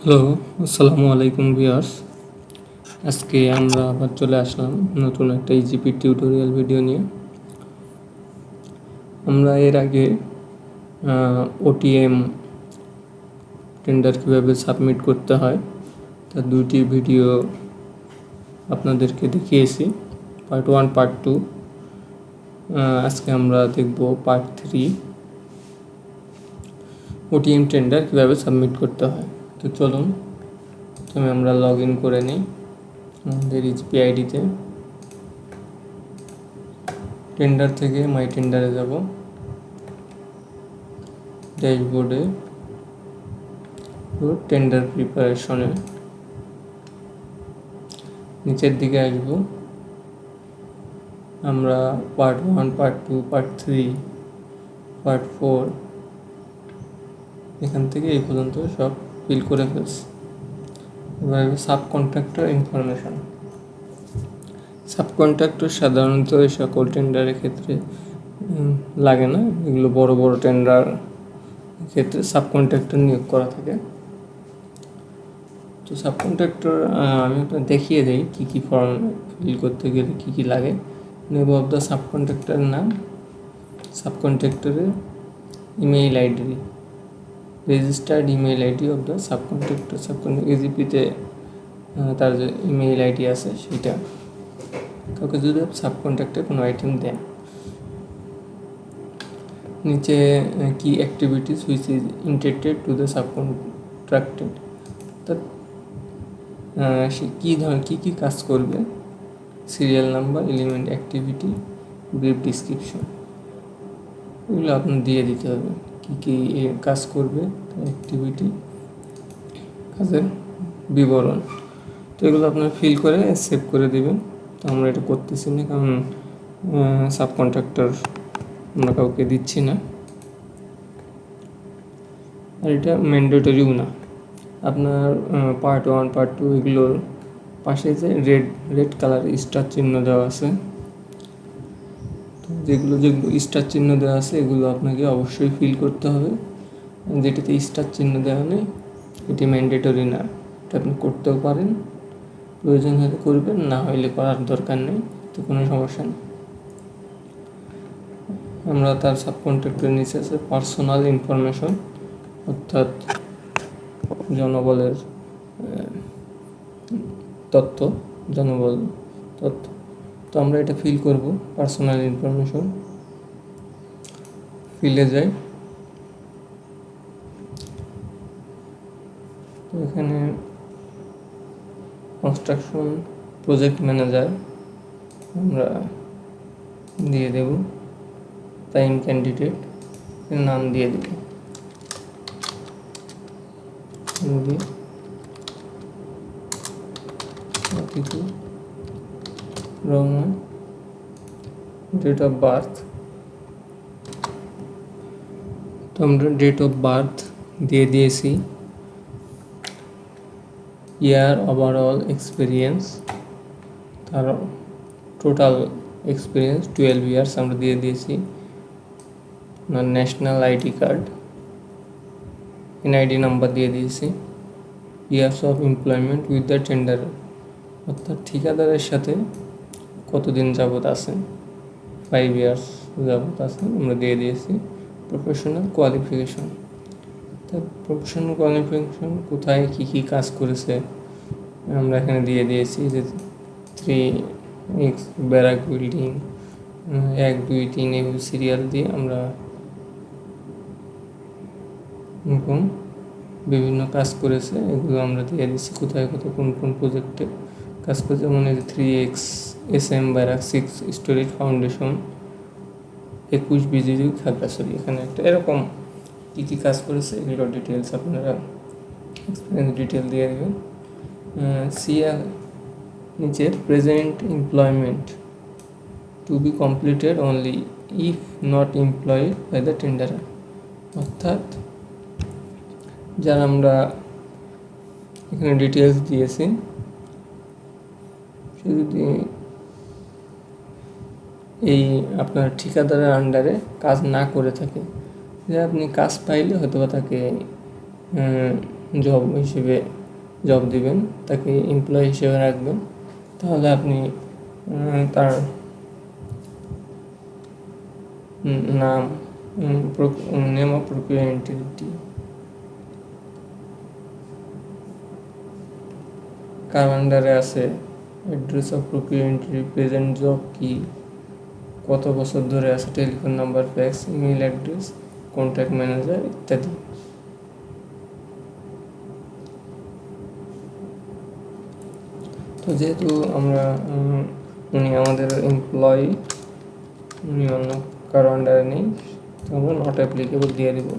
Hello, আসসালামু আলাইকুম viewers. আজকে আমরা আবার চলে আসলাম নতুন একটা ইজিপি টিউটোরিয়াল ভিডিও নিয়ে। আমরা এর আগে ওটিএম টেন্ডার কীভাবে সাবমিট করতে হয় তার দুইটি ভিডিও আপনাদেরকে দেখিয়েছি, পার্ট 1 পার্ট 2। আজকে আমরা দেখব পার্ট 3, ওটিএম টেন্ডার কীভাবে সাবমিট করতে হয়। তো চলুন প্রথমে আমরা লগ ইন করে নিই আমাদের ইজিপি আইডিতে। টেন্ডার থেকে মাই টেন্ডারে যাব, ড্যাশবোর্ডে টেন্ডার প্রিপারেশনে নিচের দিকে আসব। আমরা পার্ট 1 পার্ট 2 পার্ট 3 পার্ট 4 এখান থেকে এই পর্যন্ত সব ফিল করে ফেলছি। এবার sub contractor information. Sub contractor সাধারণত এই সকল টেন্ডারের ক্ষেত্রে লাগে না, এগুলো বড় বড় টেন্ডার ক্ষেত্রে সাব কন্ট্রাক্টর নিয়োগ করা থাকে। তো সাব কন্ট্রাক্টর আমি আপনার দেখিয়ে দিই কী কী ফর্ম ফিল করতে গেলে কী কী লাগে। নেম অফ দ্য সাব কন্ট্রাক্টরের নাম, সাব কন্ট্রাক্টরের email ID, registered email ID of the sub contractor. ইজিপিতে তার যে ইমেইল আইডি আছে সেটা, কাউকে যদি সাব কন্ট্রাক্টে কোনো আইটেম দেন। নিচে কি activities which is interacted to the sub contracted, অর্থাৎ সে কী কী কাজ করবে, serial number, element, activity, brief description, এগুলো আপনার দিয়ে দিতে হবে। কী কী কাজ করবে, অ্যাক্টিভিটি, কাজের বিবরণ। তো এগুলো আপনার ফিল করে সেভ করে দেবেন। তো আমরা এটা করতেছি না, কারণ সাব কন্ট্রাক্টর আমরা কাউকে দিচ্ছি না, আর এটা ম্যান্ডেটরিও না। আপনার পার্ট 1 পার্ট 2 এগুলোর পাশে যে রেড কালার স্টার চিহ্ন দেওয়া আছে, তো যেগুলো স্টার চিহ্ন দেওয়া আছে এগুলো আপনাকে অবশ্যই ফিল করতে হবে। যেটাতে স্টার চিহ্ন দেওয়া নেই এটি ম্যান্ডেটরি না, এটা আপনি করতেও পারেন, প্রয়োজন হলে করবেন, না হলে করার দরকার নেই, তো কোনো সমস্যা নেই। আমরা তার সাব কন্ট্রাক্টর নিচে আছে পার্সোনাল ইনফরমেশন, অর্থাৎ জনবলের তথ্য, জনবল তথ্য। তো আমরা এটা ফিল করব, পার্সোনাল ইনফরমেশন ফিলে যাই। তো এখানে কনস্ট্রাকশন প্রজেক্ট ম্যানেজার আমরা দিয়ে দেব, টাইম ক্যান্ডিডেট নাম দিয়ে দেব, রহমান, ডেট অফ বার্থ। তো আমরা ডেট অফ বার্থ দিয়ে দিয়েছি, ইয়ার ওভারঅল এক্সপিরিয়েন্স, তার টোটাল এক্সপিরিয়েন্স 12 ইয়ার্স আমরা দিয়ে দিয়েছি। National ID card, NID number দিয়ে দিয়েছি। Years of employment with the tender, অর্থাৎ ঠিকাদারের সাথে কতদিন যাবত আছে, 5 ইয়ার্স যাবত আছে আমরা দিয়ে দিয়েছি। প্রফেশনাল কোয়ালিফিকেশন, তার প্রফেশনাল কোয়ালিফিকেশন কোথায় কী কী কাজ করেছে আমরা এখানে দিয়ে দিয়েছি, যে 3X ব্যারাক বিল্ডিং 1 2 3 এই সিরিয়াল দিয়ে আমরা এরকম বিভিন্ন কাজ করেছে এগুলো আমরা দিয়ে দিচ্ছি, কোথায় কোথায় কোন কোন প্রজেক্টে কাজ করেছে। যেমন এই 3X SM barrack 6 storage foundation 21 BGB Khagrachhari, এখানে একটা এরকম কী কী কাজ করেছে এগুলো ডিটেলস আপনারা এক্সপিরিয়েন্স ডিটেল দিয়ে দেবেন। সিএল নিচে present employment to be completed only if not employed by the tenderer, অর্থাৎ যারা আমরা এখানে ডিটেলস দিয়েছি সে যদি এই আপনার ঠিকাদারের আন্ডারে কাজ না করে থাকে, যে আপনি কাজ পাইলে হয়তো বা তাকে জব হিসেবে জব দিবেন, তাকে এমপ্লয়ি হিসেবে রাখবেন, তাহলে আপনি তার নাম, নেম অফ প্রক্রিয়া এন্টিটি, কার আন্ডারে আছে, অ্যাড্রেস অফ প্রক্রিয়া এন্টিটি, প্রেজেন্ট জব কি, কত বছর ধরে আছে, telephone number, fax, email address, contact manager ইত্যাদি। তো যেহেতু আমরা উনি আমাদের এমপ্লয়ি, উনি অন্য কারো আন্ডারে নেই, তো আমরা নট অ্যাপ্লিকেবল দিয়ে দেব,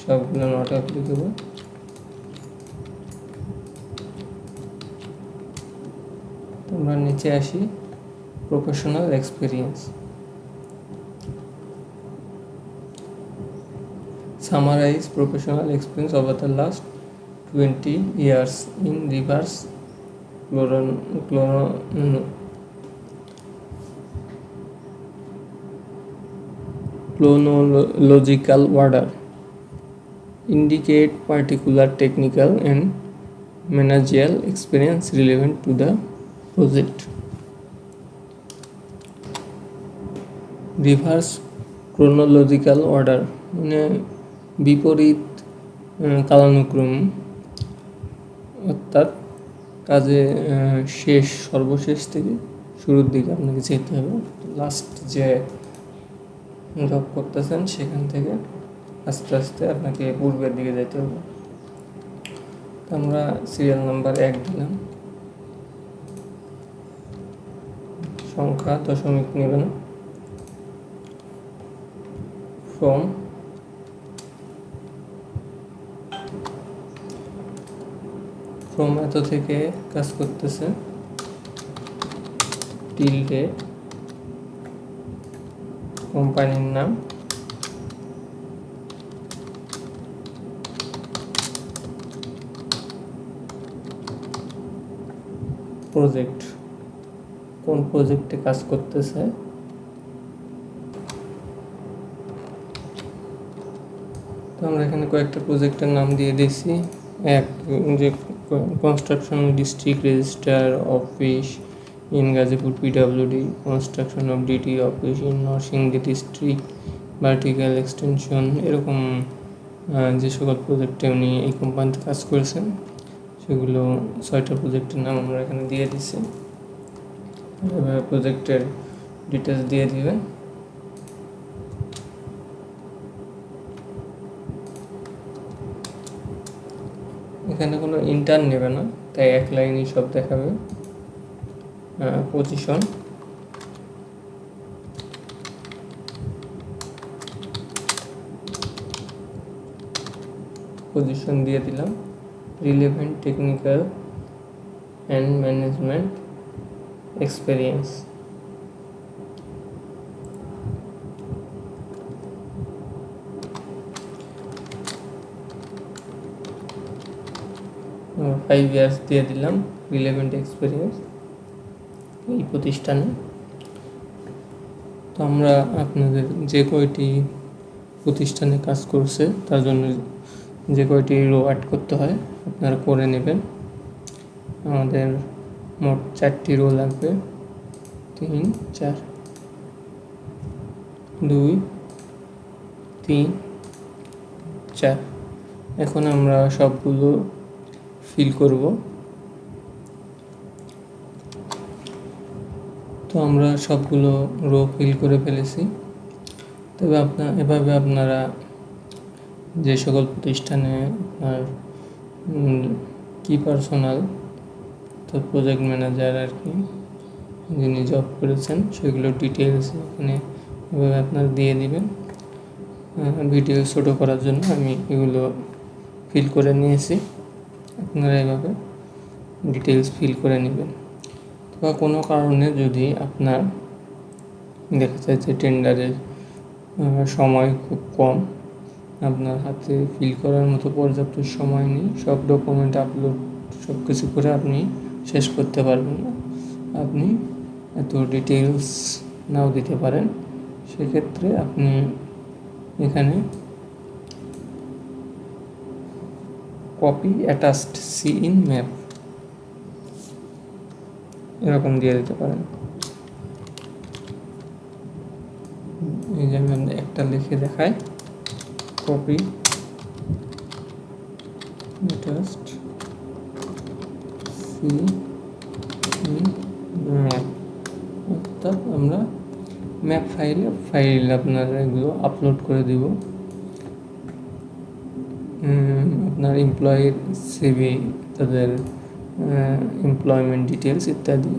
সবগুলো নট অ্যাপ্লিকেবল। আমরা নিচে আসি, professional experience, summarize professional experience over the last 20 years in reverse chronological order. Indicate particular technical and managerial experience relevant to the project. Reverse chronological order মানে বিপরীত কালানুক্রম, অর্থাৎ কাজে সর্বশেষ থেকে শুরুর দিকে আপনাকে যেতে হবে। লাস্ট যে জব করতেছেন সেখান থেকে আস্তে আস্তে আপনাকে পূর্বের দিকে যেতে হবে। আমরা সিরিয়াল নাম্বার 1 দিলাম, সংখ্যা দশমিক নেবেন, ফ্রম এত থেকে কাজ করতেছে, টিলডে, কোম্পানির নাম, প্রজেক্ট, কোন প্রজেক্টে কাজ করতেছে, তো আমরা এখানে কয়েকটা প্রজেক্টের নাম দিয়ে দিয়েছি। এক যে construction district registrar office in Gazipur PWD, construction of DT office in Narsingdi district, vertical extension, এরকম যে সকল প্রজেক্টে উনি এই কোম্পানিতে কাজ করেছেন সেগুলো 6টা প্রজেক্টের নাম আমরা এখানে দিয়ে দিচ্ছি। এভাবে প্রজেক্টের ডিটেলস দিয়ে দিবেন। এখানে কোনো ইন্টার্ন নেবে না, তাই এক লাইনই সব দেখাবে। পজিশন দিয়ে দিলাম, relevant technical and management experience, five years দিয়ে দিলাম রিলেভেন্ট এক্সপিরিয়েন্স এই প্রতিষ্ঠানে। তো আমরা আপনাদের যে কয়টি প্রতিষ্ঠানে কাজ করছে তার জন্য যে কয়টি রো অ্যাড করতে হয় আপনারা করে নেবেন। আমাদের মোট 4টি রো লাগবে, 3 4 2 3 4। এখন আমরা সবগুলো ফিল করব। তো আমরা সবগুলো রো ফিল করে ফেলেছি। তবে এভাবে আপনারা যে সকল প্রতিষ্ঠানে আপনার কি পার্সোনাল, তো প্রজেক্ট ম্যানেজার আর কি যিনি জব করেছেন সেগুলো ডিটেলস এখানে এভাবে আপনারা দিয়ে দিবেন। ভিডিও ছোটো করার জন্য আমি এগুলো ফিল করে নিয়েছি, আপনারা এভাবে ডিটেলস ফিল করে নেবেন। বা কোনো কারণে যদি আপনার দেখা যায় যে টেন্ডারের সময় খুব কম, আপনার হাতে ফিল করার মতো পর্যাপ্ত সময় নেই, সব ডকুমেন্ট আপলোড সব কিছু করে আপনি শেষ করতে পারবেন না, আপনি এত ডিটেলস নাও দিতে পারেন, সেক্ষেত্রে আপনি এখানে copy attached see in map, এরকম দিয়ে দিতে পারেন। এই যে আমি একটা লিখে দেখাই, copy attached see in map, অর্থাৎ আমরা ম্যাপ ফাইল আপনার এগুলো আপলোড করে দিব। আপনার এমপ্লয়ির সিভি, তাদের এমপ্লয়মেন্ট ডিটেলস ইত্যাদি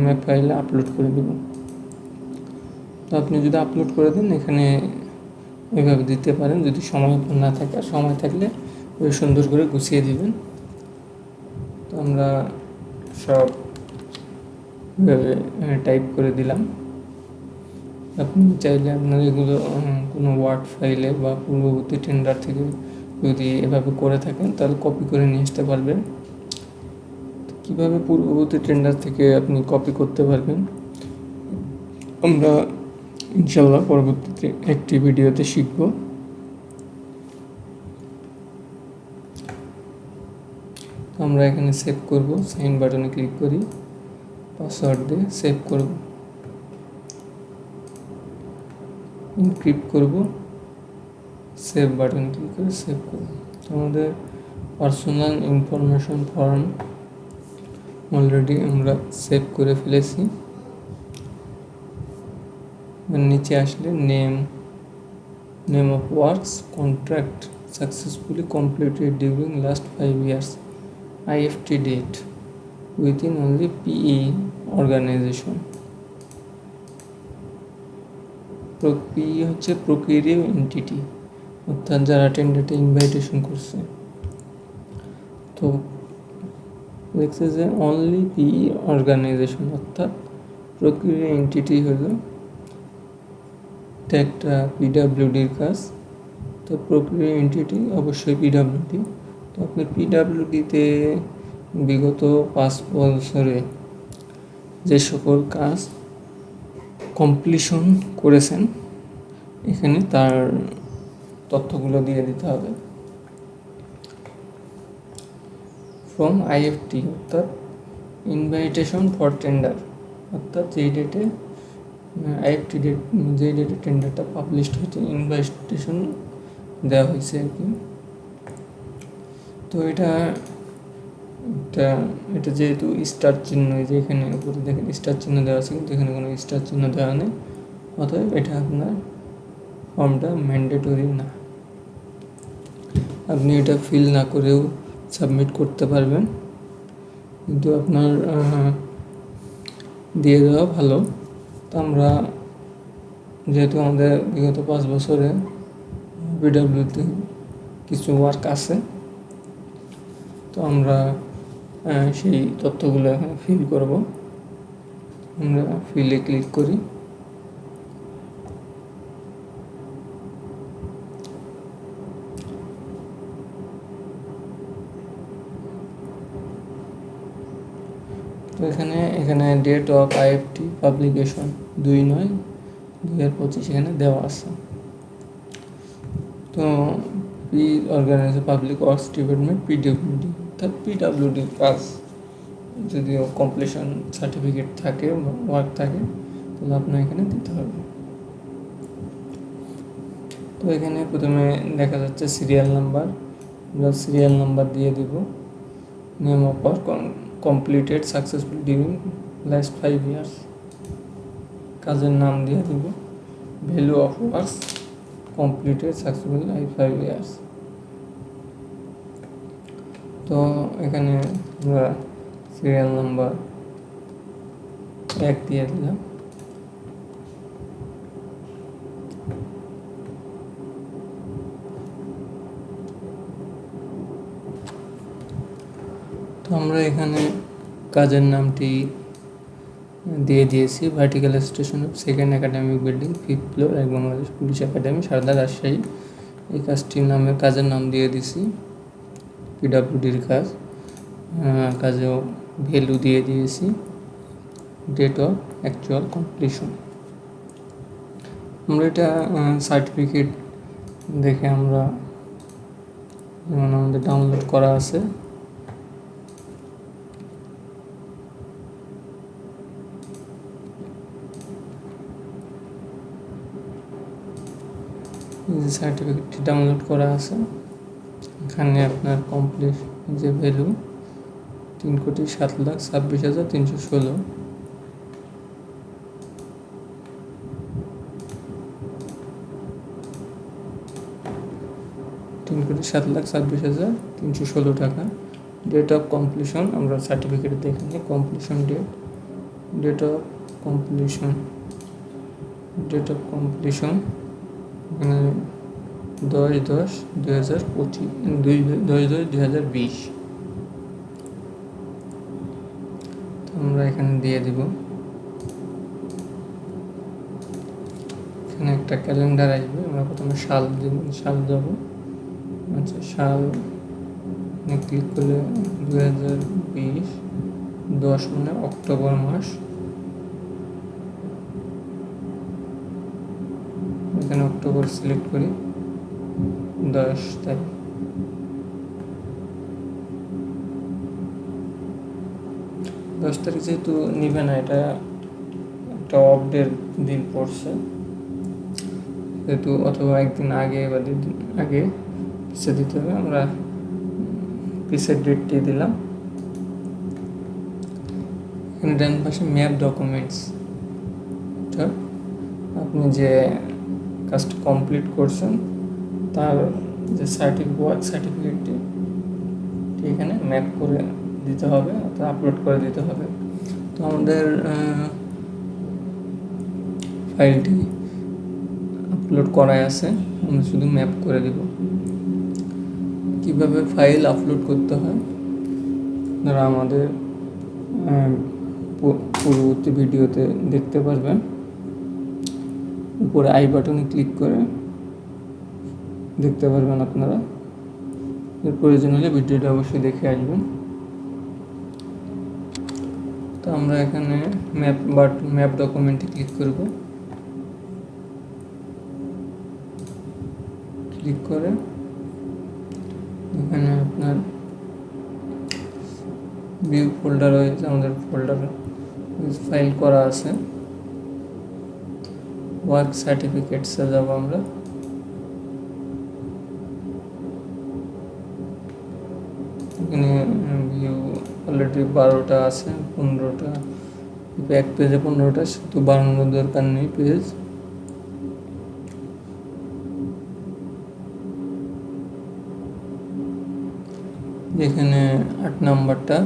ম্যাপ ফাইলে আপলোড করে দেব। তো আপনি যদি আপলোড করে দেন এখানে এভাবে দিতে পারেন, যদি সময় না থাকে, আর সময় থাকলে ওই সুন্দর করে গুছিয়ে দিবেন। তো আমরা সব টাইপ করে দিলাম। আপনি চাইলে আপনার এগুলো কোনো ওয়ার্ড ফাইলে বা পূর্ববর্তী টেন্ডার থেকে যদি এভাবে করে থাকেন তাহলে কপি করে নিয়ে আসতে পারবেন। কীভাবে পূর্ববর্তী টেন্ডার থেকে আপনি কপি করতে পারবেন আমরা ইনশাল্লাহ পরবর্তীতে একটি ভিডিওতে শিখব। আমরা এখানে সেভ করব, সাইন বাটনে ক্লিক করি, পাসওয়ার্ড দিয়ে সেভ করব, ইনক্রিপ্ট করব, সেভ বাটন ক্লিক করে সেভ করব। আমাদের পার্সোনাল ইনফরমেশন ফর্ম অলরেডি আমরা সেভ করে ফেলেছি। নিচে আসলে name of works, contract successfully completed during last 5 years, IFT date within only PE organisation. PE হচ্ছে প্রকিউরিং এন্টিটি, অর্থাৎ যারা টেন্ডারটা ইনভাইটেশন করছে। তো লিখছে যে অনলি PE অর্গানাইজেশন, অর্থাৎ প্রকিউরিং এন্টিটি হলো এটা একটা PWDর কাজ। তো প্রকিউরিং এন্টিটি অবশ্যই PWD। তো আপনি PWDতে বিগত 5 বছরে যে সকল কাজ কমপ্লিশন করেছেন এখানে তার তথ্যগুলো দিয়ে দিতে হবে। ফ্রম IFT অর্থাৎ ইনভাইটেশন ফর টেন্ডার, অর্থাৎ যেই ডেটে IFT ডেট, যেই ডেটে টেন্ডারটা পাবলিশড হয়েছে, ইনভাইটেশন দেওয়া হয়েছে আর কি। তো এটা যেহেতু স্টার চিহ্ন, যে এখানে উপরে দেখেন স্টার চিহ্ন দেওয়া আছে, কিন্তু এখানে কোনো স্টার চিহ্ন দেওয়া নেই, অতএব এটা আপনার ফর্মটা ম্যান্ডেটরি না। আপনি এটা ফিল না করেও সাবমিট করতে পারবেন, কিন্তু আপনার দিয়ে দেওয়া ভালো। তো আমরা যেহেতু আমাদের বিগত 5 বছরে PWতে কিছু ওয়ার্ক আছে, তো আমরা সেই তথ্যগুলো এখানে ফিল করব। আমরা ফিলে ক্লিক করি, তো এখানে ডেট অফ IFT পাবলিকেশন 2/9/2025 এখানে দেওয়া আছে। তো organise public works department PWD, অর্থাৎ PWDর কাজ যদিও কমপ্লিশন সার্টিফিকেট থাকে বা ওয়ার্ক থাকে তাহলে আপনার এখানে দিতে হবে। তো এখানে প্রথমে দেখা যাচ্ছে সিরিয়াল নাম্বার, আমরা সিরিয়াল নাম্বার দিয়ে দিব। Name of work completed successful during last 5 years, কাজের নাম দিয়ে দিব। Value of works completed successful 5 years। তো এখানে আমরা সিরিয়াল নাম্বার 1 দিয়ে দিলাম। তো আমরা এখানে কাজের নামটি দিয়ে দিয়েছি, vertical station of 2nd academic building 5th floor, এক বাংলাদেশ পুলিশ একাডেমি, সারদা, রাজশাহী। এই কাজটির নামে কাজের নাম দিয়ে দিছি, PWDর কাজ। কাজেও ভ্যালু দিয়ে দিয়েছি, ডেট অফ অ্যাকচুয়াল কমপ্লিশন। আমরা এটা সার্টিফিকেট দেখে আমরা যেমন আমাদের ডাউনলোড করা আছে। এই যে সার্টিফিকেটটি ডাউনলোড করা আছে, এখানে আপনার কমপ্লিট যে ভ্যালু 3,07,26,316। টাকা। ডেট অফ কমপ্লিশন আমরা সার্টিফিকেট দেখে কমপ্লিশন ডেট অফ কমপ্লিশন এখানে 10/10/2020। তো আমরা এখানে দিয়ে দিব। এখানে একটা ক্যালেন্ডার আসবে, আমরা প্রথমে সাল যাব। আচ্ছা, সাল ক্লিক করলে 2020 10 মানে অক্টোবর মাস। এখানে অক্টোবর সিলেক্ট করি, 10 তারিখ। যেহেতু নিবে না, এটা একটা অফ ডের দিন পড়ছে, যেহেতু অথবা একদিন আগে বা 2 দিন আগে পিছিয়ে দিতে হবে। আমরা পিসের ডেটটি দিলাম। এখানে ডান পাশে ম্যাপ ডকুমেন্টস, আপনি যে কাজটা কমপ্লিট করছেন তার যে সার্টিফিকেটটি এখানে ম্যাপ করে দিতে হবে অথবা আপলোড করে দিতে হবে। তো আমাদের ফাইলটি আপলোড করাই আছে, আমরা শুধু ম্যাপ করে দিব। কিভাবে ফাইল আপলোড করতে হয় আপনারা আমাদের পরবর্তী ভিডিওতে দেখতে পারবেন। উপরে আই বাটনে ক্লিক করে দেখতে পারবেন আপনারা। এর প্রয়োজন হলে ভিডিওটা অবশ্যই দেখে আসবেন। তো আমরা এখানে ম্যাপ ডকুমেন্টে ক্লিক করব। ক্লিক করে এখানে আপনার ভিউ ফোল্ডার রয়েছে, আমাদের ফোল্ডার ফাইল করা আছে। ওয়ার্ক সার্টিফিকেটসে যাব আমরা। এখানে ভিউ অলরেডি 12টা আছে, 15টা এক পেজে 15টা, শুধু বানানোর দরকার নেই পেজ। এখানে 8 নাম্বারটা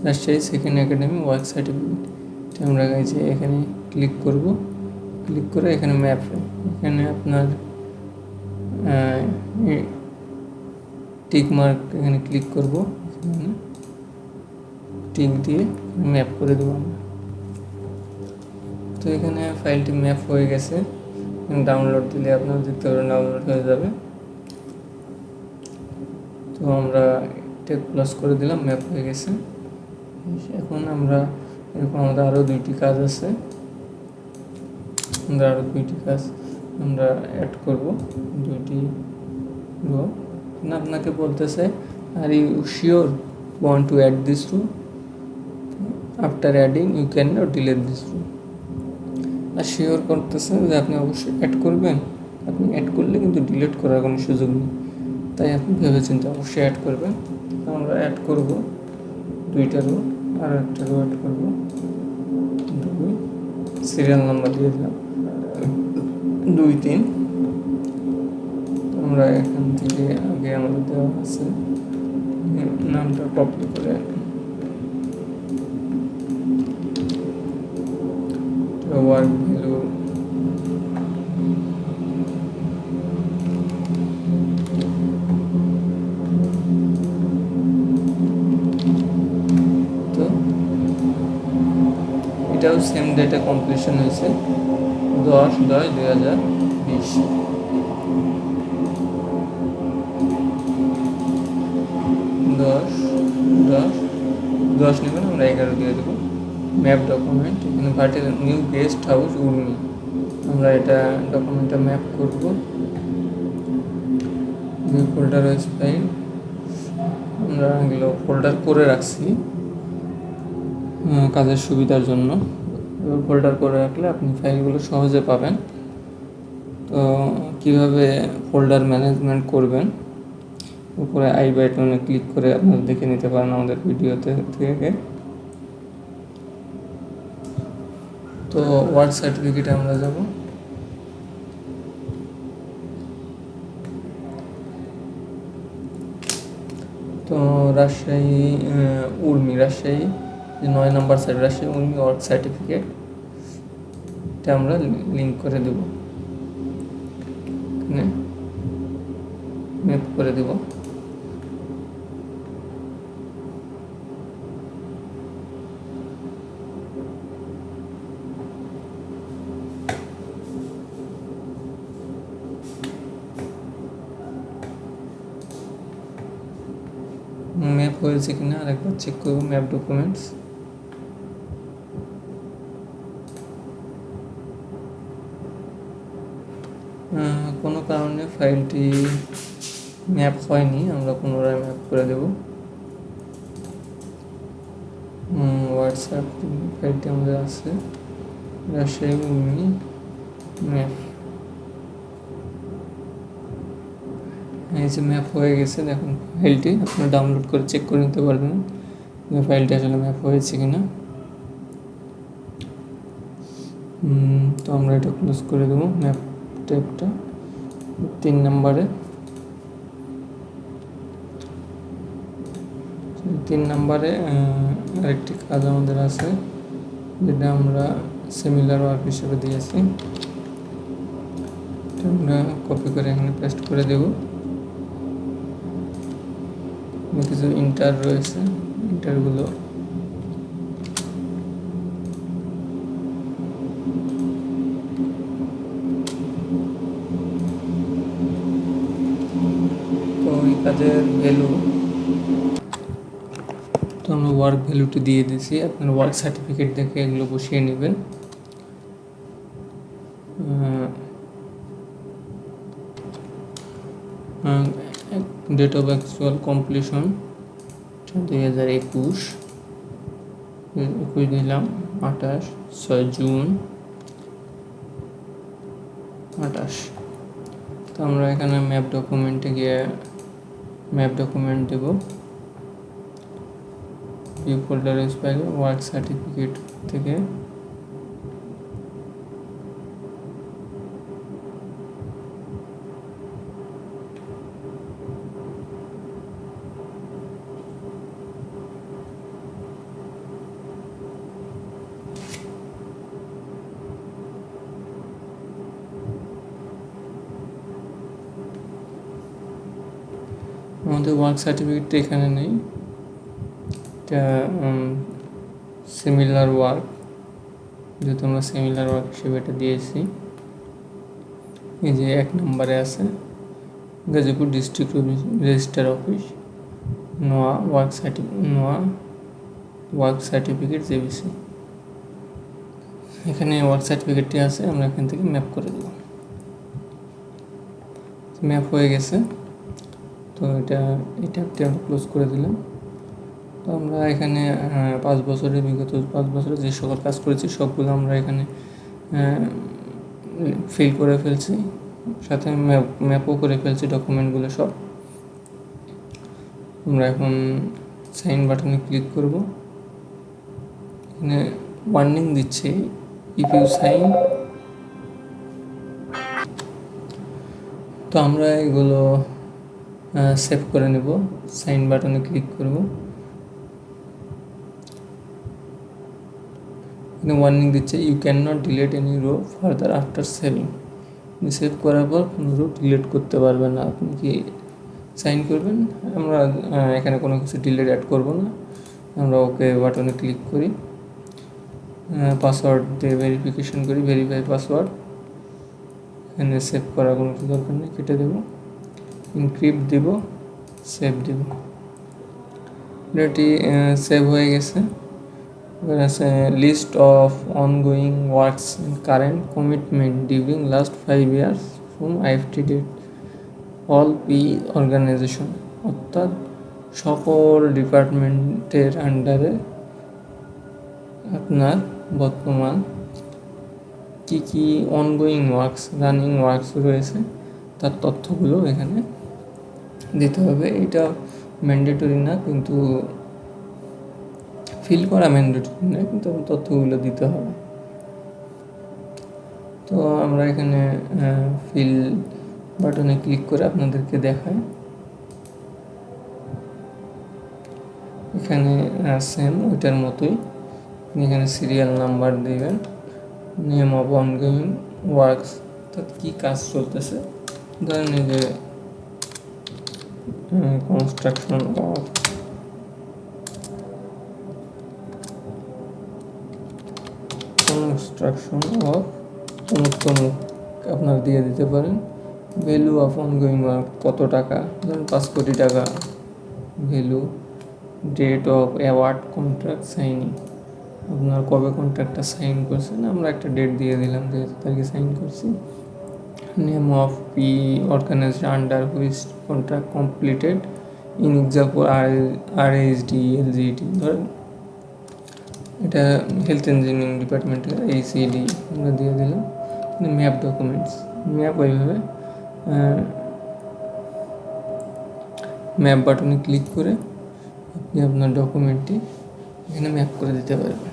Rajshahi second academy work certificate, আমরা যে এখানে ক্লিক করব। ক্লিক করে এখানে ম্যাপ, এখানে আপনার টিক মার্ক এখানে ক্লিক করব, টিক দিয়ে ম্যাপ করে দেবো আমরা। তো এখানে ফাইলটি ম্যাপ হয়ে গেছে, ডাউনলোড দিলে আপনারা দেখতে পারেন ডাউনলোড হয়ে যাবে। তো আমরা টেক প্লাস করে দিলাম, ম্যাপ হয়ে গেছে। এখন আমরা এরকম আমাদের আরও 2টি কাজ আছে, আমরা অ্যাড করব 2টি রো। আপনাকে বলতেছে are you sure want to add this row, after adding you can not delete this row. আর শিওর করতেছে যে আপনি অবশ্যই অ্যাড করবেন, আপনি অ্যাড করলে কিন্তু ডিলিট করার কোনো সুযোগ নেই, তাই আপনি ভেবেচিন্তে অবশ্যই অ্যাড করবেন। আমরা অ্যাড করব 2টা রো, আর একটা রো অ্যাড করব 2, সিরিয়াল নাম্বার দিয়ে দিলাম 2, 3। আমরা এখান থেকে আগে আমাদের দেওয়া আছে নামটা কপি করে ওয়ার্ক ভ্যালু এটাও সেম ডেটে কমপ্লিশন হয়েছে 10/10/2020। দশ নেবেন, আমরা 11 দিয়ে দেবো। ম্যাপ ডকুমেন্ট, এখানে ভার্টির নিউ গেস্ট হাউস উর্মি, আমরা এটা ডকুমেন্টটা ম্যাপ করব। ভিউ ফোল্ডার রয়েছে ফাইল, আমরা এগুলো ফোল্ডার করে রাখছি কাজের সুবিধার জন্য। ফোল্ডার করে রাখলে আপনি ফাইলগুলো সহজে পাবেন। তো কীভাবে ফোল্ডার ম্যানেজমেন্ট করবেন, উপরে আই বাটনে ক্লিক করে আপনারা দেখে নিতে পারেন আমাদের ভিডিওতে থেকে। তো ওয়ার্ক সার্টিফিকেটে আমরা যাব। তো রাজশাহী রাজশাহী যে 9 নম্বর side Rajshahi Urmi work certificate, এটা আমরা লিঙ্ক করে দেব, এখানে ম্যাপ করে দেব। ম্যাপ হয়েছে কিনা আরেকবার চেক করব। ম্যাপ ডকুমেন্টস, কোনো কারণে ফাইলটি ম্যাপ হয়নি, আমরা পুনরায় ম্যাপ করে দেব। হোয়াটসঅ্যাপ ফাইলটি আমাদের আছে রাজশাহী উর্মি ম্যাপ। এই যে ম্যাপ হয়ে গেছে, দেখুন ফাইলটি আপনারা ডাউনলোড করে চেক করে নিতে পারবেন যে ফাইলটি আসলে ম্যাপ হয়েছে কিনা। তো আমরা এটা ক্লোজ করে দেবো ম্যাপ ট্যাবটা। 3 নম্বরে আরেকটি কাজ আমাদের আছে, যেটা আমরা সিমিলার ওয়ার্ক হিসেবে দিয়েছি। আমরা কপি করে এখানে পেস্ট করে দেব। কিছু ইন্টার রয়েছে, ইন্টারগুলো তো এই কাজের ভ্যালু, তো আমরা ওয়ার্ক ভ্যালুটি দিয়ে দিয়েছি। আপনার ওয়ার্ক সার্টিফিকেট দেখে এগুলো বসিয়ে নেবেন। ডেট অফ অ্যাকচুয়াল কমপ্লিশন 2021 দিলাম 6 জুন 28। তো আমরা এখানে ম্যাপ ডকুমেন্টে গিয়ে ম্যাপ ডকুমেন্ট দেব। View folder file work certificate থেকে আমাদের ওয়ার্ক সার্টিফিকেটটা এখানে নেই, এটা সিমিলার ওয়ার্ক, যেহেতু আমরা সিমিলার ওয়ার্ক হিসেবে এটা দিয়েছি। এই যে 1 নম্বরে আছে গাজীপুর ডিস্ট্রিক্ট রেজিস্ট্রার অফিস, নোয়া ওয়ার্ক সার্টিফিকেট জেবিসি। এখানে ওয়ার্ক সার্টিফিকেটটি আছে, আমরা এখান থেকে ম্যাপ করে দেব। ম্যাপ হয়ে গেছে, তো এটা আমরা ক্লোজ করে দিলাম। তো আমরা এখানে 5 বছরের বিগত 5 বছরে যে সকল কাজ করেছি সবগুলো আমরা এখানে ফিল করে ফেলছি, সাথে ম্যাপও করে ফেলছি ডকুমেন্টগুলো সব। আমরা এখন সাইন বাটনে ক্লিক করব। এখানে ওয়ার্নিং দিচ্ছে ইফ ইউ সাইন। তো আমরা এগুলো সেভ করে নেব। সাইন বাটনে ক্লিক করব। এখানে ওয়ার্নিং দিচ্ছে you can not delete any row further after saving. Save করার পর কোনো রো ডিলিট করতে পারবেন না। আপনি কি সাইন করবেন? আমরা এখানে কোনো কিছু ডিলিট অ্যাড করব না, আমরা ওকে বাটনে ক্লিক করি। পাসওয়ার্ড দিয়ে ভেরিফিকেশন করি, ভেরিফাই পাসওয়ার্ড। এখানে সেভ করার কোনো কিছু দরকার নেই, কেটে দেব। ইনক্রিপ্ট দেব, সেভ দেব। এটি সেভ হয়ে গেছে। List of ongoing works and current commitment during last 5 years from IFT date all P organisation, অর্থাৎ সকল ডিপার্টমেন্টের আন্ডারে আপনার বর্তমান কী কী অনগোয়িং ওয়ার্কস, রানিং ওয়ার্কস রয়েছে তার তথ্যগুলো এখানে দিতে হবে। এটা ম্যান্ডেটরি না, কিন্তু ফিল করা ম্যান্ডেটরি না, কিন্তু তথ্যগুলো দিতে হবে। তো আমরা এখানে ফিল বাটনে ক্লিক করে আপনাদেরকে দেখাই। এখানে সেম ওইটার মতোই এখানে সিরিয়াল নাম্বার দিবেন, নেম অফ অনগোয়িং ওয়ার্কস, অর্থাৎ কী কাজ চলতেছে। ধরেন এই যে কনস্ট্রাকশন অফ তমুক আপনারা দিয়ে দিতে পারেন। ভ্যালু অফ অনগোয়িং ওয়ার্ক কত টাকা, ধরেন 5 কোটি টাকা value. Date of award contract signing, আপনার কবে কন্ট্রাক্টটা সাইন করছেন, আমরা একটা ডেট দিয়ে দিলাম যে তারিখে সাইন করছি। Name of P organisation under which contract completed, in example RHD LGD, ধরেন এটা হেলথ ইঞ্জিনিয়ারিং ডিপার্টমেন্টের ACD আমরা দিয়ে দিলাম। ম্যাপ ডকুমেন্টস, ম্যাপ ওইভাবে ম্যাপ বাটনে ক্লিক করে আপনি আপনার ডকুমেন্টটি এখানে ম্যাপ করে দিতে পারবেন।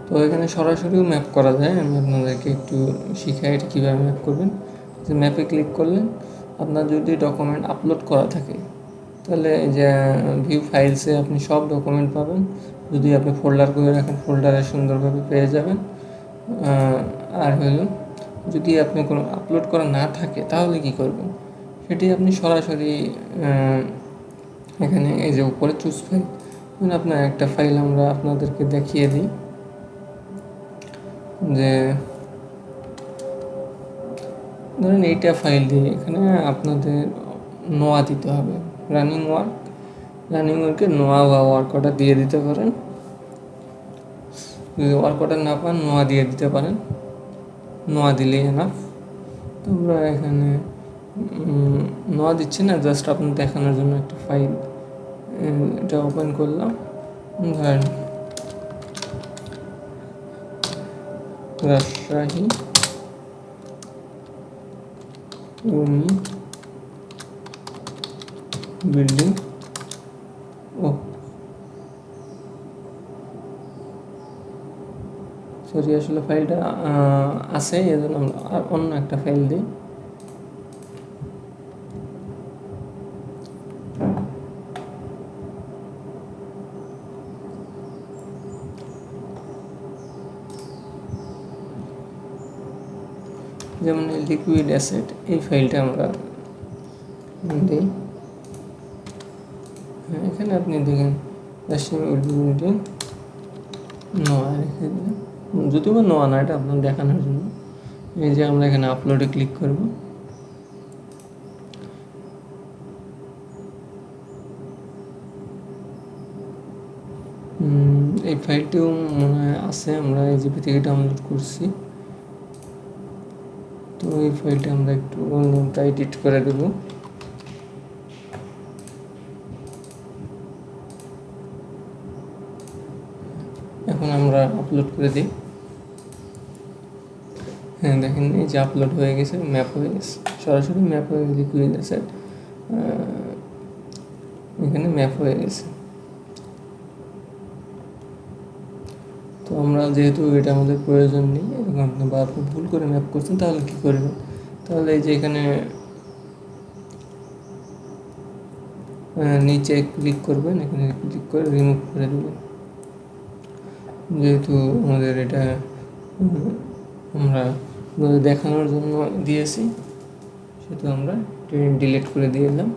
তো এখানে সরাসরিও ম্যাপ করা যায়, আমি আপনাদেরকে একটু শিখাই এটা কীভাবে ম্যাপ করবেন। যে ম্যাপে ক্লিক করলেন, আপনার যদি ডকুমেন্ট আপলোড করা থাকে তাহলে যে ভিউ ফাইলসে আপনি সব ডকুমেন্ট পাবেন। যদি আপনি ফোল্ডার করে রাখেন, ফোল্ডারে সুন্দরভাবে পেয়ে যাবেন। আর হলো যদি আপনি কোনো আপলোড করা না থাকে তাহলে কি করবেন, সেটি আপনি সরাসরি এখানে এই যে উপরে চুজ ফাইল, আপনার একটা ফাইল আমরা আপনাদেরকে দেখিয়ে দিই। যে ধরেন এইটা ফাইল দিয়ে এখানে আপনাদের নোয়া দিতে হবে, রানিং ওয়ার্কে নোয়া বা ওয়ার্ক অর্ডার দিয়ে দিতে পারেন। যদি ওয়ার্ক অর্ডার না পান নোয়া দিয়ে দিতে পারেন, নোয়া দিলেই এনাফ। তো আমরা এখানে নোয়া দিচ্ছি না, জাস্ট আপনার দেখানোর জন্য একটা ফাইল এটা ওপেন করলাম। ধরেন রাজশাহী রুমি বিল্ডিং সরি আসলে ফাইলটা আছে, এই জন্য আমরা অন্য একটা ফাইল দিই। যেমন লিকুইড অ্যাসেট, এই ফাইলটা আমরা দিই। এখানে আপনি দেখেন বিল্ডিং নোয়া রেখে দিলাম, যদিও বা নোয়া না, এটা আপনার দেখানোর জন্য। এই যে আমরা এখানে আপলোডে ক্লিক করব। এই ফাইলটিও মনে হয় আছে, আমরা এই জিপি থেকে ডাউনলোড করছি। তো এই ফাইলটা আমরা একটু এডিট করে দেব। এখন আমরা আপলোড করে দিই। হ্যাঁ দেখেন এই যে আপলোড হয়ে গেছে, ম্যাপ হয়ে গেছে, সরাসরি ম্যাপ হয়ে গেছে। লিকুইড অ্যাসেট এখানে ম্যাপ হয়ে গেছে। তো আমরা যেহেতু এটা আমাদের প্রয়োজন নেই, এবং আপনি বারবার ভুল করে ম্যাপ করছেন, তাহলে কী করবেন, তাহলে এই যে এখানে নিচে ক্লিক করবেন, এখানে ক্লিক করে রিমুভ করে দেবেন। যেহেতু আমাদের এটা আমরা দেখানোর জন্য দিয়েছি, সেহেতু আমরা ডিলিট করে দিয়ে দিলাম।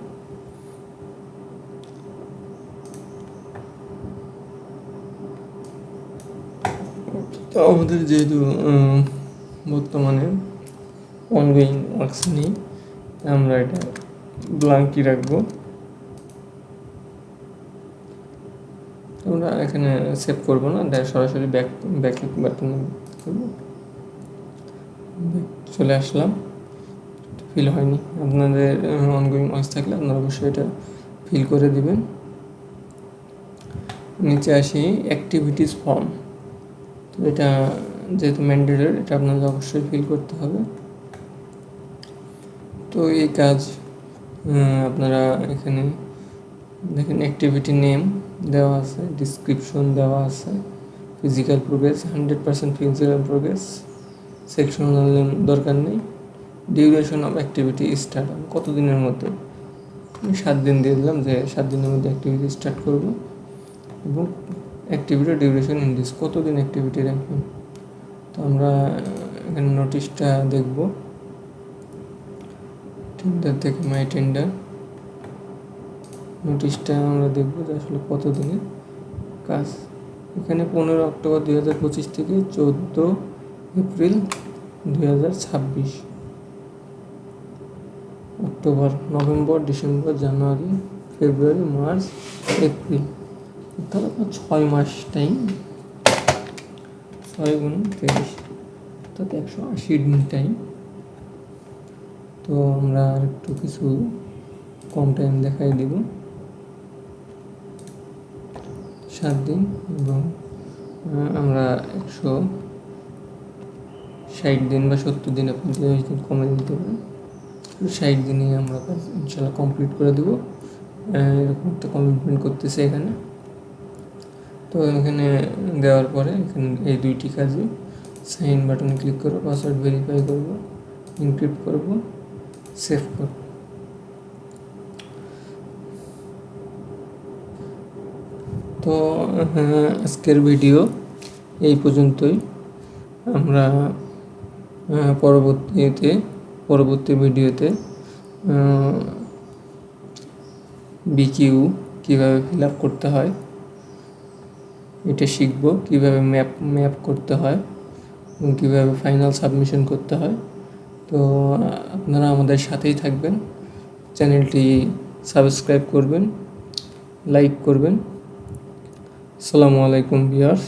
তো আমাদের যেহেতু বর্তমানে অনগোয়িং ওয়ার্কস নেই, আমরা এটা ব্ল্যাঙ্কই রাখবো। আমরা এখানে সেভ করবো না, সরাসরি ব্যাক বাটনে চলে আসলাম। ফিল হয়নি। আপনাদের অনগোয়িং ওয়াচ থাকলে আপনারা অবশ্যই এটা ফিল করে দিবেন। নিচে আসি অ্যাক্টিভিটিস ফর্ম। তো এটা যেহেতু ম্যান্ডেটরি, এটা আপনাদের অবশ্যই ফিল করতে হবে। তো এই কাজ আপনারা এখানে দেখেন অ্যাক্টিভিটি নেম দেওয়া আছে, ডিসক্রিপশন দেওয়া আছে, physical progress 100% physical progress, section দরকার নেই, ডিউরেশন অফ অ্যাক্টিভিটি স্টার্ট কত দিনের মধ্যে, আমি 7 দিন দিয়ে দিলাম যে 7 দিনের মধ্যে অ্যাক্টিভিটি স্টার্ট করব, এবং অ্যাক্টিভিটি ডিউরেশন ইন্ডিস কতদিন অ্যাক্টিভিটি রাখবেন। তো আমরা এখানে নোটিশটা দেখব, টেন্ডার থেকে মাই টেন্ডার নোটিশটা আমরা দেখব যে আসলে কত দিনের কাজ। এখানে 15 অক্টোবর 2025 থেকে 14 এপ্রিল 2026, অক্টোবর, নভেম্বর, ডিসেম্বর, জানুয়ারি, ফেব্রুয়ারি, মার্চ, এপ্রিল, অর্থাৎ আপনার 6 মাস টাইম, 6 × 23 অর্থাৎ 180 দিন টাইম। তো আমরা আর একটু কিছু কম টাইম দেখাই দিব, 7 দিন, এবং আমরা 160 দিন বা 70 দিন, আপনি 30 দিন কমে দিতে পারেন। 60 দিনে আমরা কাজ ইনশাল্লাহ কমপ্লিট করে দেবো, এরকম একটা কমিটমেন্ট করতেছে এখানে। তো এখানে দেওয়ার পরে এখানে এই 2টি কাজে সাইন বাটনে ক্লিক করবো, পাসওয়ার্ড ভেরিফাই করব, এনক্রিপ্ট করব, সেভ করব। তো আজকের ভিডিও এই পর্যন্তই। আমরা পরবর্তী ভিডিওতে বিকিউ কীভাবে ফিল আপ করতে হয় এটা শিখব, কীভাবে ম্যাপ করতে হয় এবং কীভাবে ফাইনাল সাবমিশন করতে হয়। তো আপনারা আমাদের সাথেই থাকবেন, চ্যানেলটি সাবস্ক্রাইব করবেন, লাইক করবেন। আসসালামু আলাইকুম ভিউয়ার্স।